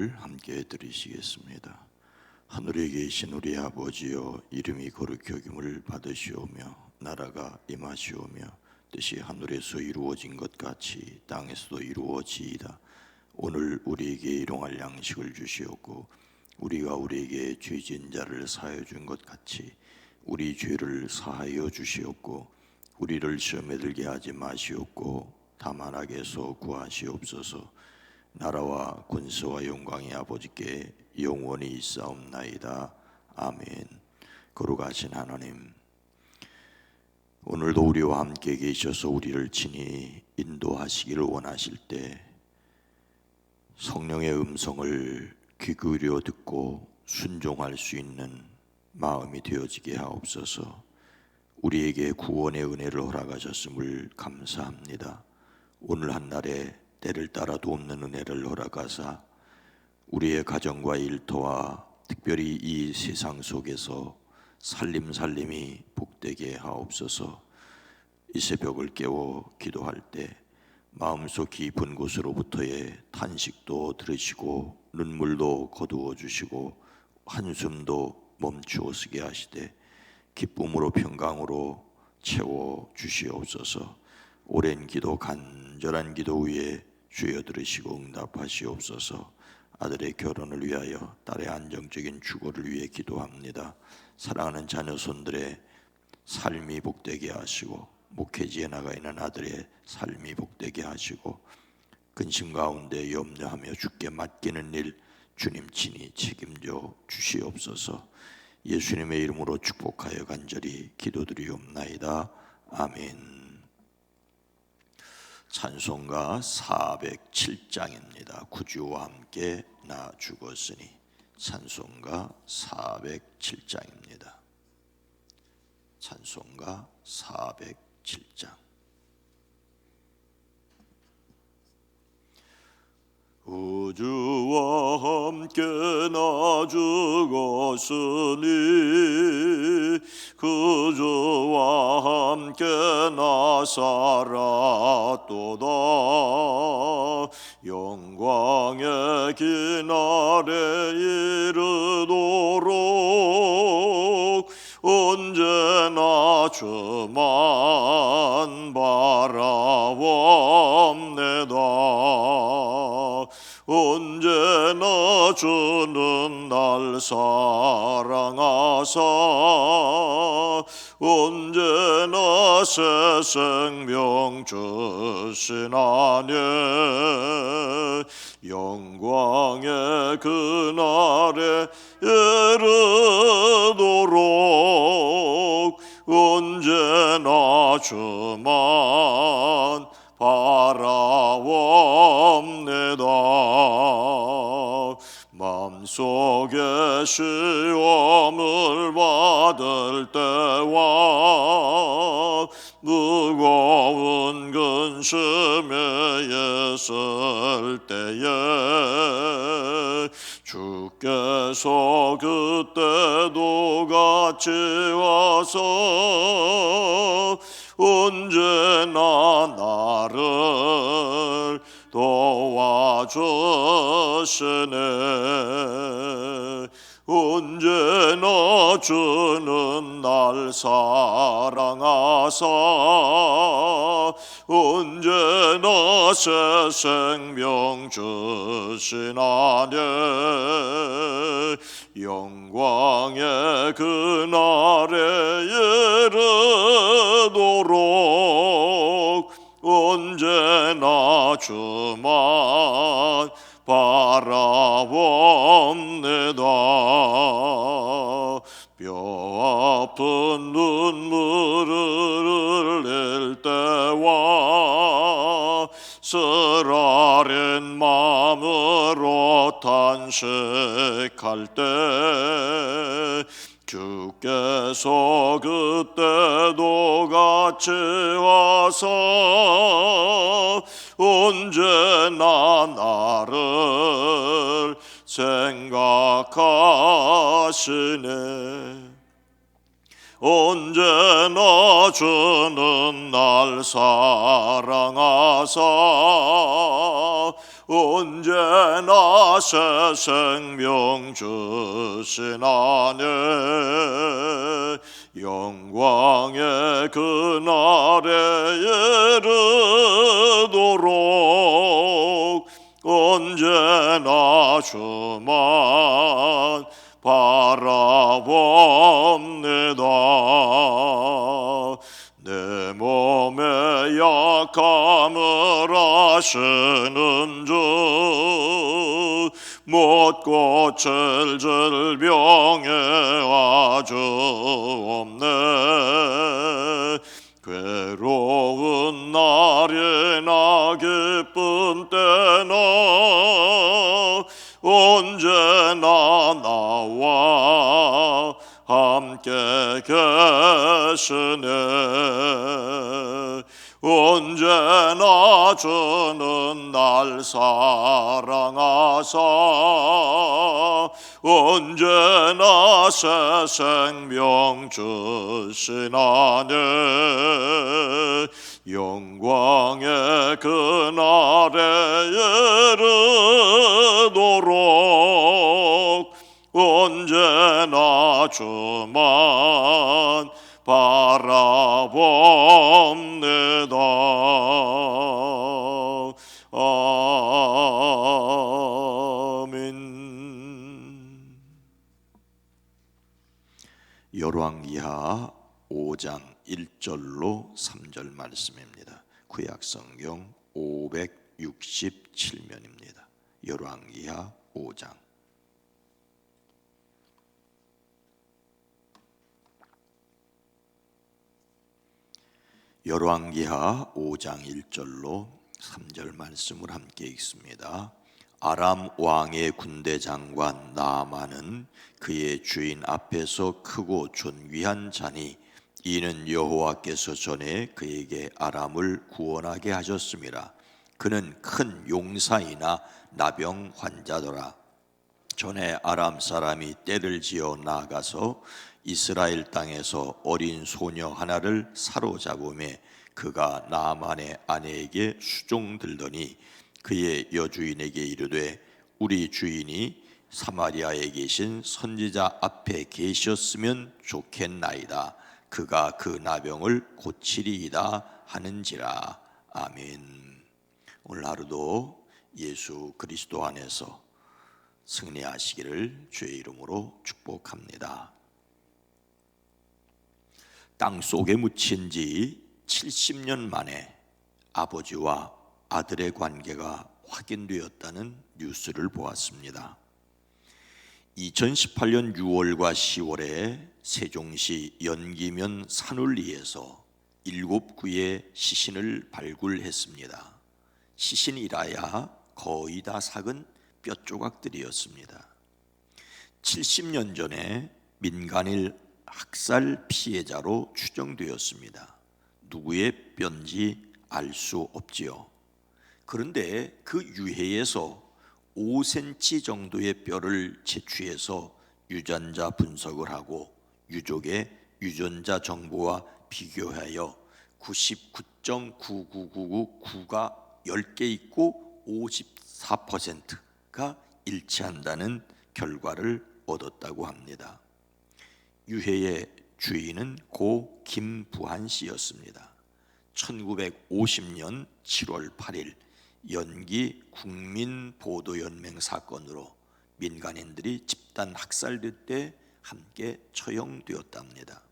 기도를 함께 드리시겠습니다. 하늘에 계신 우리 아버지여, 이름이 거룩히 여김을 받으시오며 나라가 임하시오며 뜻이 하늘에서 이루어진 것 같이 땅에서도 이루어지이다. 오늘 우리에게 일용할 양식을 주시옵고 우리가 우리에게 죄진 자를 사하여 준 것 같이 우리 죄를 사하여 주시옵고 우리를 시험에 들게 하지 마시옵고 다만 악에서 구하시옵소서. 나라와 권세와 영광이 아버지께 영원히 있사옵나이다. 아멘. 거룩하신 하나님, 오늘도 우리와 함께 계셔서 우리를 친히 인도하시기를 원하실 때 성령의 음성을 귀 기울여 듣고 순종할 수 있는 마음이 되어지게 하옵소서. 우리에게 구원의 은혜를 허락하셨음을 감사합니다. 오늘 한날에 때를 따라도 없는 은혜를 허락하사 우리의 가정과 일터와 특별히 이 세상 속에서 살림이 복되게 하옵소서. 이 새벽을 깨워 기도할 때 마음속 깊은 곳으로부터의 탄식도 들으시고 눈물도 거두어 주시고 한숨도 멈추어 서게 하시되 기쁨으로 평강으로 채워 주시옵소서. 오랜 기도, 간절한 기도 위에 주여 들으시고 응답하시옵소서. 아들의 결혼을 위하여 딸의 안정적인 주거를 위해 기도합니다. 사랑하는 자녀손들의 삶이 복되게 하시고 목회지에 나가 있는 아들의 삶이 복되게 하시고 근심 가운데 염려하며 주께 맡기는 일 주님 친히 책임져 주시옵소서. 예수님의 이름으로 축복하여 간절히 기도드리옵나이다. 아멘. 찬송가 407장입니다. 구주와 함께 나 죽었으니. 찬송가 407장입니다. 찬송가 407장. 구주와 함께 나 죽었으니 구주와 함께 나 살았도다. 영광의 기날에 이르도록 언제나 주만 바라옵네다. 언제나 주는 날 사랑하사 언제나 새 생명 주시나니 영광의 그날에 이르도록 언제나 주만 바라옵니다. 마음속에 시험을 받을 때와 무거운 근심에 있을 때에 주께서 그때도 같이 와서 언제나 나를 도와주시네. 언제나 주는 날 사랑하사 언제나 새 생명 주시나니 영광의 그날에 이르도록 언제나 주만 바라옵니다. 뼈 아픈 눈물을 흘릴 때와 쓰라린 마음으로 탄식할 때 주께서 그때도 같이 와서 언제나 나를 생각하시네. 언제나 주는 날 사랑하사 언제나 새 생명 주신 아내 영광의 그날에 이르도록 언제나 주만 바라봅니다. 내 몸의 약함을 아시는 주 못 고칠 질병에 아주 없네. 괴로운 날이나 기쁜 때나 언제나 나와 함께 계시네. 언제나 주는 날 사랑하사 언제나 새 생명 주신 아내 영광의 그날에 이르도록 언제나 주만 바라봅니다. 아멘. 열왕기하 5장 1절로 3절 말씀입니다. 구약성경 567면입니다. 열왕기하 5장. 열왕기하 5장 1절로 3절 말씀을 함께 읽습니다. 아람 왕의 군대 장관 나아만은 그의 주인 앞에서 크고 존귀한 자니 이는 여호와께서 전에 그에게 아람을 구원하게 하셨음이라. 그는 큰 용사이나 나병 환자더라. 전에 아람 사람이 떼를 지어 나아가서 이스라엘 땅에서 어린 소녀 하나를 사로잡음에 그가 나아만의 아내에게 수종들더니 그의 여주인에게 이르되 우리 주인이 사마리아에 계신 선지자 앞에 계셨으면 좋겠나이다. 그가 그 나병을 고치리이다 하는지라. 아멘. 오늘 하루도 예수 그리스도 안에서 승리하시기를 주의 이름으로 축복합니다. 땅 속에 묻힌 지 70년 만에 아버지와 아들의 관계가 확인되었다는 뉴스를 보았습니다. 2018년 6월과 10월에 세종시 연기면 산울리에서 7구의 시신을 발굴했습니다. 시신이라야 거의 다 삭은 뼈조각들이었습니다. 70년 전에 민간인 학살 피해자로 추정되었습니다. 누구의 뼈인지 알 수 없지요. 그런데 그 유해에서 5cm 정도의 뼈를 채취해서 유전자 분석을 하고 유족의 유전자 정보와 비교하여 99.99999가 10개 있고 54%가 일치한다는 결과를 얻었다고 합니다. 유해의 주인은 고 김부한 씨였습니다. 1950년 7월 8일 연기 국민보도연맹 사건으로 민간인들이 집단 학살될 때 함께 처형되었답니다.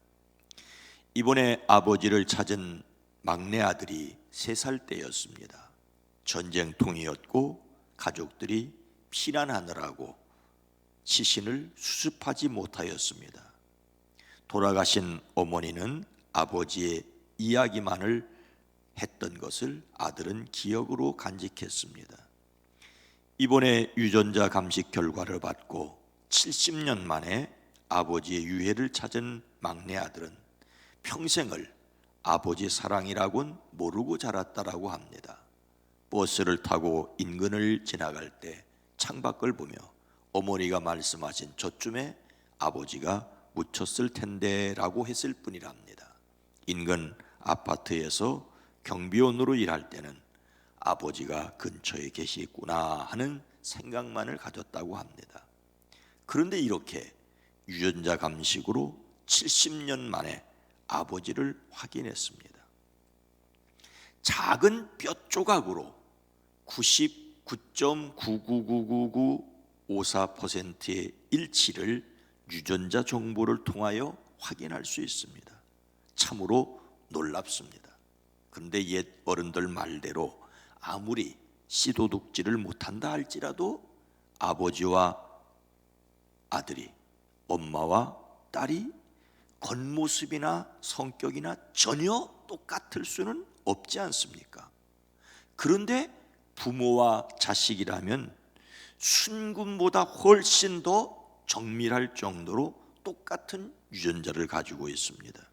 이번에 아버지를 찾은 막내 아들이 3살 때였습니다. 전쟁통이었고 가족들이 피난하느라고 시신을 수습하지 못하였습니다. 돌아가신 어머니는 아버지의 이야기만을 했던 것을 아들은 기억으로 간직했습니다. 이번에 유전자 감식 결과를 받고 70년 만에 아버지의 유해를 찾은 막내 아들은 평생을 아버지 사랑이라고는 모르고 자랐다라고 합니다. 버스를 타고 인근을 지나갈 때 창밖을 보며 어머니가 말씀하신 저쯤에 아버지가 묻혔을 텐데 라고 했을 뿐이랍니다. 인근 아파트에서 경비원으로 일할 때는 아버지가 근처에 계시구나 하는 생각만을 가졌다고 합니다. 그런데 이렇게 유전자 감식으로 70년 만에 아버지를 확인했습니다. 작은 뼈 조각으로 99.9999954%의 일치를 유전자 정보를 통하여 확인할 수 있습니다. 참으로 놀랍습니다. 그런데 옛 어른들 말대로 아무리 씨도둑질을 못한다 할지라도 아버지와 아들이, 엄마와 딸이 겉모습이나 성격이나 전혀 똑같을 수는 없지 않습니까? 그런데 부모와 자식이라면 순금보다 훨씬 더 정밀할 정도로 똑같은 유전자를 가지고 있습니다.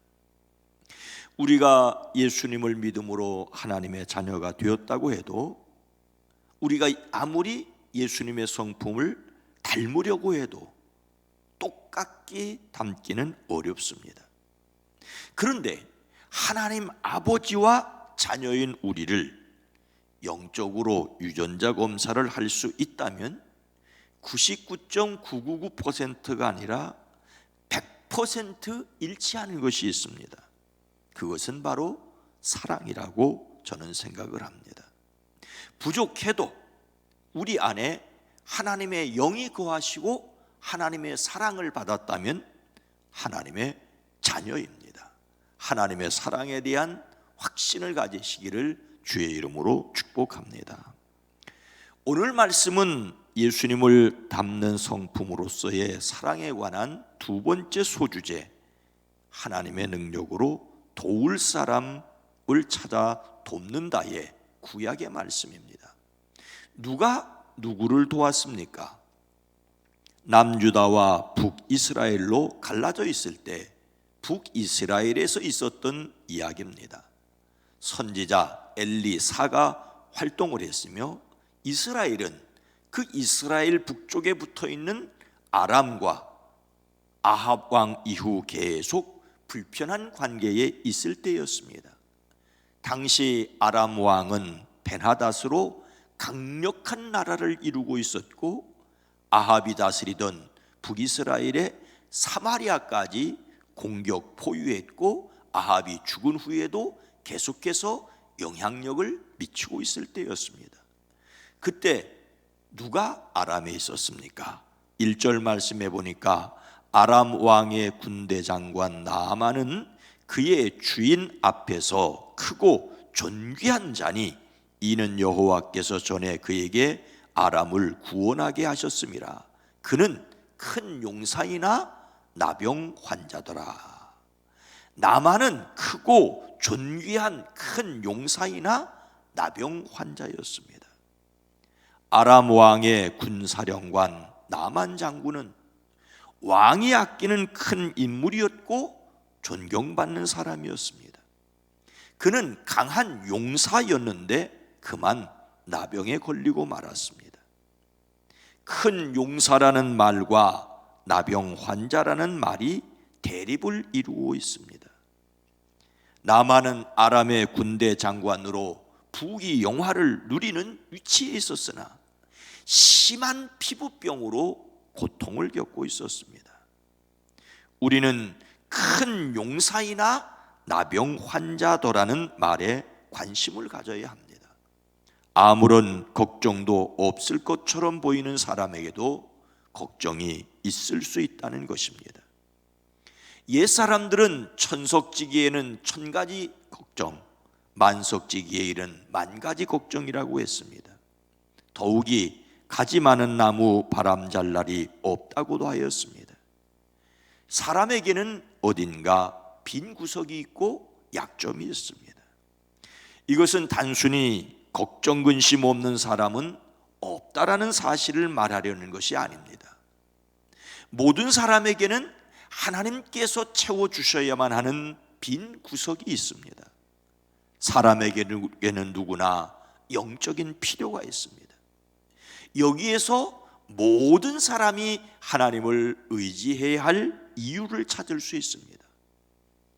우리가 예수님을 믿음으로 하나님의 자녀가 되었다고 해도 우리가 아무리 예수님의 성품을 닮으려고 해도 똑같게 닮기는 어렵습니다. 그런데 하나님 아버지와 자녀인 우리를 영적으로 유전자 검사를 할 수 있다면 99.999%가 아니라 100% 일치하는 것이 있습니다. 그것은 바로 사랑이라고 저는 생각을 합니다. 부족해도 우리 안에 하나님의 영이 거하시고 하나님의 사랑을 받았다면 하나님의 자녀입니다. 하나님의 사랑에 대한 확신을 가지시기를 주의 이름으로 축복합니다. 오늘 말씀은 예수님을 닮는 성품으로서의 사랑에 관한 두 번째 소주제, 하나님의 능력으로 도울 사람을 찾아 돕는다의 구약의 말씀입니다. 누가 누구를 도왔습니까? 남유다와 북이스라엘로 갈라져 있을 때 북이스라엘에서 있었던 이야기입니다. 선지자 엘리사가 활동을 했으며 이스라엘은 그 이스라엘 북쪽에 붙어있는 아람과 아합 왕 이후 계속 불편한 관계에 있을 때였습니다. 당시 아람 왕은 벤하닷으로 강력한 나라를 이루고 있었고 아합이 다스리던 북이스라엘의 사마리아까지 공격 포위했고 아합이 죽은 후에도 계속해서 영향력을 미치고 있을 때였습니다. 그때 누가 아람에 있었습니까? 1절 말씀해 보니까 아람 왕의 군대 장관 나아만은 그의 주인 앞에서 크고 존귀한 자니 이는 여호와께서 전에 그에게 아람을 구원하게 하셨음이라. 그는 큰 용사이나 나병 환자더라. 나만은 크고 존귀한 큰 용사이나 나병 환자였습니다. 아람 왕의 군사령관 나만 장군은 왕이 아끼는 큰 인물이었고 존경받는 사람이었습니다. 그는 강한 용사였는데 그만 나병에 걸리고 말았습니다. 큰 용사라는 말과 나병 환자라는 말이 대립을 이루고 있습니다. 나만은 아람의 군대 장관으로 부귀 영화를 누리는 위치에 있었으나 심한 피부병으로 고통을 겪고 있었습니다. 우리는 큰 용사이나 나병 환자더라는 말에 관심을 가져야 합니다. 아무런 걱정도 없을 것처럼 보이는 사람에게도 걱정이 있을 수 있다는 것입니다. 옛 사람들은 천석지기에는 1000가지 걱정, 만석지기에는 10,000가지 걱정이라고 했습니다. 더욱이 가지 많은 나무 바람 잘 날이 없다고도 하였습니다. 사람에게는 어딘가 빈 구석이 있고 약점이 있습니다. 이것은 단순히 걱정 근심 없는 사람은 없다라는 사실을 말하려는 것이 아닙니다. 모든 사람에게는 하나님께서 채워주셔야만 하는 빈 구석이 있습니다. 사람에게는 누구나 영적인 필요가 있습니다. 여기에서 모든 사람이 하나님을 의지해야 할 이유를 찾을 수 있습니다.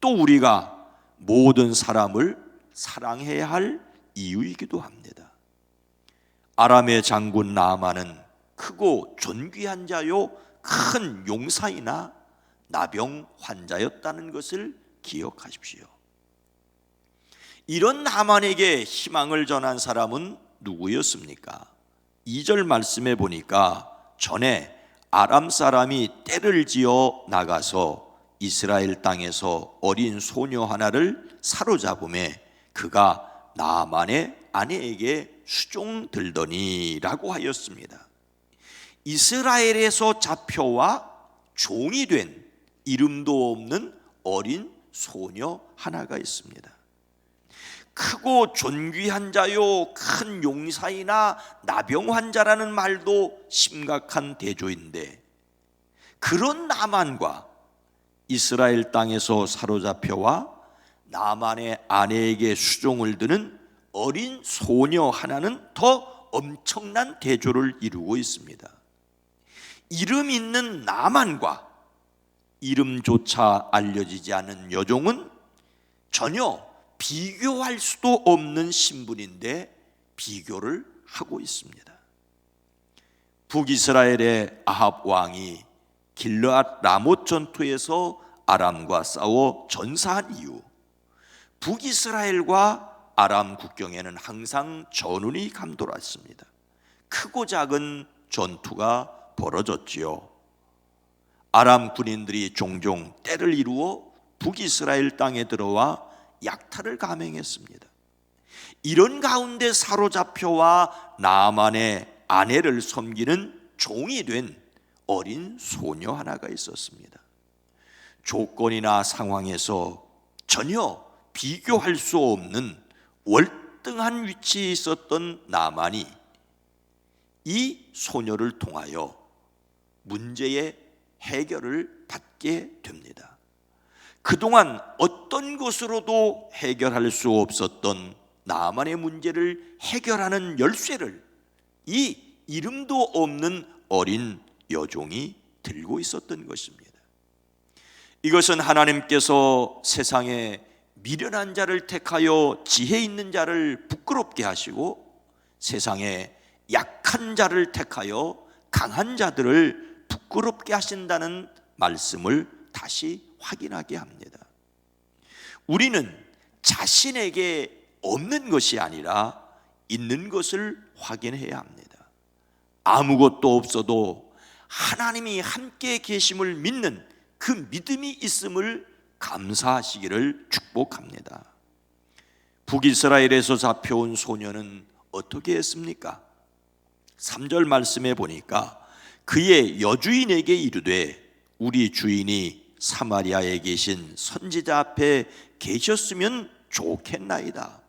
또 우리가 모든 사람을 사랑해야 할 이유이기도 합니다. 아람의 장군 나아만은 크고 존귀한 자요 큰 용사이나 나병 환자였다는 것을 기억하십시오. 이런 나만에게 희망을 전한 사람은 누구였습니까? 2절 말씀에 보니까 전에 아람 사람이 떼를 지어 나가서 이스라엘 땅에서 어린 소녀 하나를 사로잡음에 그가 나만의 아내에게 수종들더니라고 하였습니다. 이스라엘에서 잡혀와 종이 된 이름도 없는 어린 소녀 하나가 있습니다. 크고 존귀한 자요 큰 용사이나 나병 환자라는 말도 심각한 대조인데, 그런 나만과 이스라엘 땅에서 사로잡혀와 나만의 아내에게 수종을 드는 어린 소녀 하나는 더 엄청난 대조를 이루고 있습니다. 이름 있는 나만과 이름조차 알려지지 않은 여종은 전혀 비교할 수도 없는 신분인데 비교를 하고 있습니다. 북이스라엘의 아합 왕이 길르앗 라못 전투에서 아람과 싸워 전사한 이후 북이스라엘과 아람 국경에는 항상 전운이 감돌았습니다. 크고 작은 전투가 벌어졌지요. 아람 군인들이 종종 때를 이루어 북이스라엘 땅에 들어와 약탈을 감행했습니다. 이런 가운데 사로잡혀와 나아만의 아내를 섬기는 종이 된 어린 소녀 하나가 있었습니다. 조건이나 상황에서 전혀 비교할 수 없는 월등한 위치에 있었던 나만이 이 소녀를 통하여 문제의 해결을 받게 됩니다. 그동안 어떤 것으로도 해결할 수 없었던 나만의 문제를 해결하는 열쇠를 이 이름도 없는 어린 여종이 들고 있었던 것입니다. 이것은 하나님께서 세상에 미련한 자를 택하여 지혜 있는 자를 부끄럽게 하시고 세상에 약한 자를 택하여 강한 자들을 부끄럽게 하신다는 말씀을 다시 확인하게 합니다. 우리는 자신에게 없는 것이 아니라 있는 것을 확인해야 합니다. 아무것도 없어도 하나님이 함께 계심을 믿는 그 믿음이 있음을 감사하시기를 축복합니다. 북이스라엘에서 잡혀온 소녀는 어떻게 했습니까? 3절 말씀에 보니까 그의 여주인에게 이르되 우리 주인이 사마리아에 계신 선지자 앞에 계셨으면 좋겠나이다.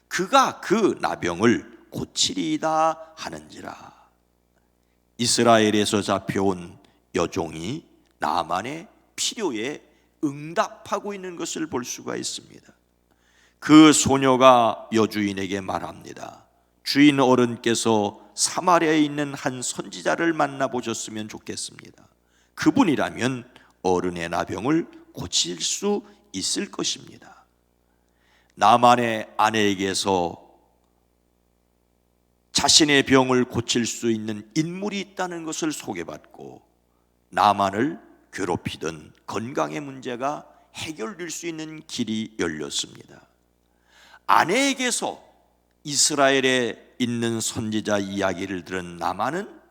그가 그 나병을 고치리이다 하는지라. 이스라엘에서 잡혀온 여종이 나만의 필요에 응답하고 있는 것을 볼 수가 있습니다. 그 소녀가 여주인에게 말합니다. 주인 어른께서 사마리아에 있는 한 선지자를 만나보셨으면 좋겠습니다. 그분이라면 어른의 나병을 고칠 수 있을 것입니다. 나만의 아내에게서 자신의 병을 고칠 수 있는 인물이 있다는 것을 소개받고 나만을 괴롭히던 건강의 문제가 해결될 수 있는 길이 열렸습니다. 아내에게서 이스라엘에 있는 선지자 이야기를 들은 나만은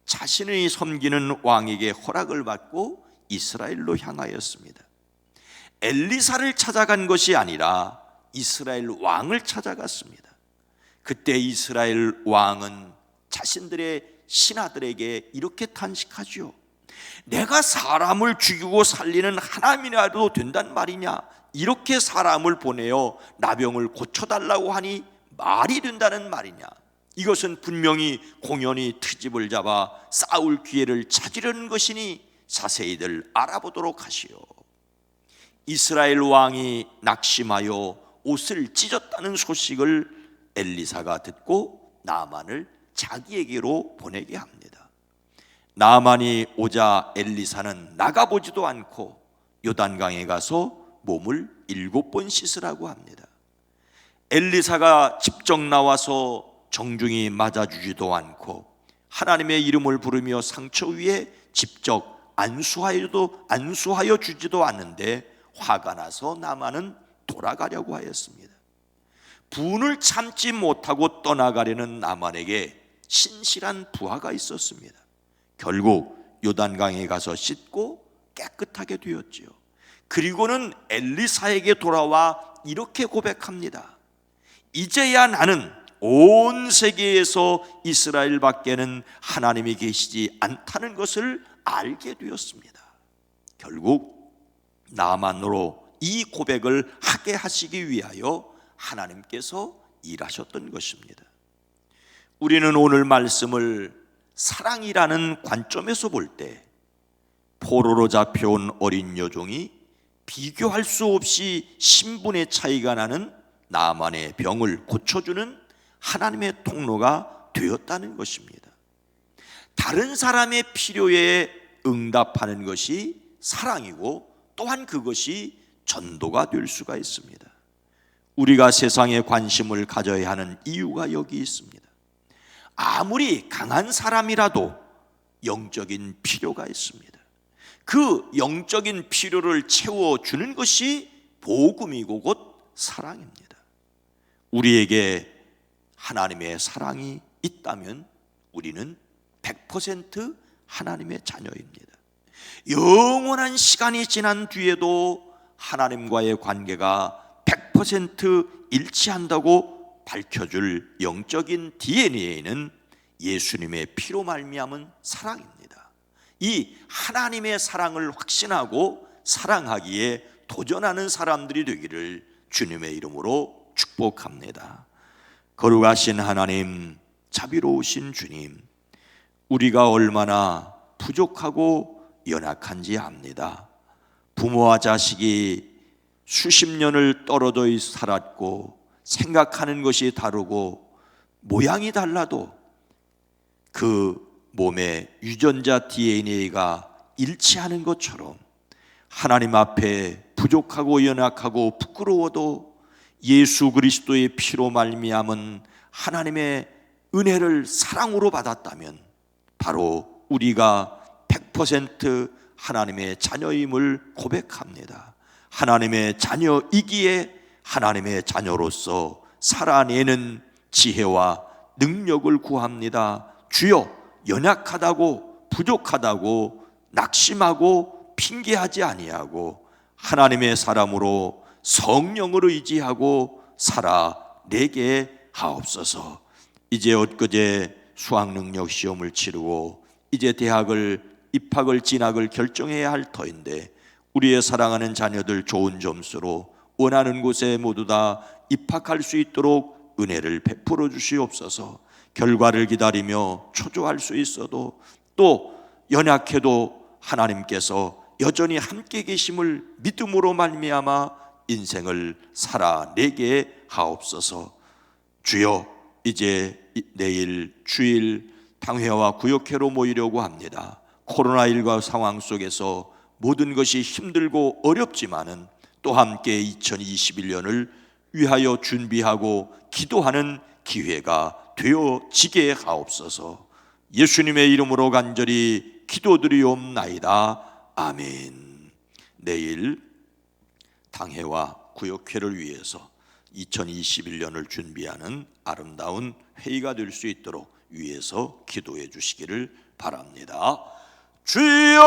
자신의 섬기는 왕에게 허락을 받고 이스라엘로 향하였습니다. 엘리사를 찾아간 것이 아니라 이스라엘 왕을 찾아갔습니다. 그때 이스라엘 왕은 자신들의 신하들에게 이렇게 탄식하지요. 내가 사람을 죽이고 살리는 하나님이라도 된단 말이냐? 이렇게 사람을 보내어 나병을 고쳐달라고 하니 말이 된다는 말이냐? 이것은 분명히 공연히 트집을 잡아 싸울 기회를 찾으려는 것이니 자세히들 알아보도록 하시오. 이스라엘 왕이 낙심하여 옷을 찢었다는 소식을 엘리사가 듣고 나만을 자기에게로 보내게 합니다. 나만이 오자 엘리사는 나가보지도 않고 요단강에 가서 몸을 7번 씻으라고 합니다. 엘리사가 직접 나와서 정중히 맞아주지도 않고 하나님의 이름을 부르며 상처 위에 직접 안수하여 주지도 않는데 화가 나서 나만은 돌아가려고 하였습니다. 분을 참지 못하고 떠나가려는 나만에게 신실한 부하가 있었습니다. 결국 요단강에 가서 씻고 깨끗하게 되었지요. 그리고는 엘리사에게 돌아와 이렇게 고백합니다. 이제야 나는 온 세계에서 이스라엘 밖에는 하나님이 계시지 않다는 것을 알게 되었습니다. 결국 나만으로 이 고백을 하게 하시기 위하여 하나님께서 일하셨던 것입니다. 우리는 오늘 말씀을 사랑이라는 관점에서 볼 때 포로로 잡혀온 어린 여종이 비교할 수 없이 신분의 차이가 나는 나만의 병을 고쳐주는 하나님의 통로가 되었다는 것입니다. 다른 사람의 필요에 응답하는 것이 사랑이고 또한 그것이 전도가 될 수가 있습니다. 우리가 세상에 관심을 가져야 하는 이유가 여기 있습니다. 아무리 강한 사람이라도 영적인 필요가 있습니다. 그 영적인 필요를 채워주는 것이 복음이고 곧 사랑입니다. 우리에게 하나님의 사랑이 있다면 우리는 100% 하나님의 자녀입니다. 영원한 시간이 지난 뒤에도 하나님과의 관계가 100% 일치한다고 밝혀줄 영적인 DNA는 예수님의 피로 말미암은 사랑입니다. 이 하나님의 사랑을 확신하고 사랑하기에 도전하는 사람들이 되기를 주님의 이름으로 축복합니다. 거룩하신 하나님, 자비로우신 주님, 우리가 얼마나 부족하고 연약한지 압니다. 부모와 자식이 수십 년을 떨어져 살았고 생각하는 것이 다르고 모양이 달라도 그 몸의 유전자 DNA가 일치하는 것처럼 하나님 앞에 부족하고 연약하고 부끄러워도 예수 그리스도의 피로 말미암은 하나님의 은혜를 사랑으로 받았다면 바로 우리가 100% 하나님의 자녀임을 고백합니다. 하나님의 자녀이기에 하나님의 자녀로서 살아내는 지혜와 능력을 구합니다. 주여, 연약하다고 부족하다고 낙심하고 핑계하지 아니하고 하나님의 사람으로 성령을 의지하고 살아내게 하옵소서. 이제 엊그제 수학능력 시험을 치르고 이제 입학을 진학을 결정해야 할 터인데 우리의 사랑하는 자녀들 좋은 점수로 원하는 곳에 모두 다 입학할 수 있도록 은혜를 베풀어 주시옵소서. 결과를 기다리며 초조할 수 있어도 또 연약해도 하나님께서 여전히 함께 계심을 믿음으로 말미암아 인생을 살아내게 하옵소서. 주여, 이제 내일 주일 당회와 구역회로 모이려고 합니다. 코로나19 상황 속에서 모든 것이 힘들고 어렵지만은 또 함께 2021년을 위하여 준비하고 기도하는 기회가 되어지게 하옵소서. 예수님의 이름으로 간절히 기도드리옵나이다. 아멘. 내일 당회와 구역회를 위해서 2021년을 준비하는 아름다운 회의가 될 수 있도록 위해서 기도해 주시기를 바랍니다. 주여!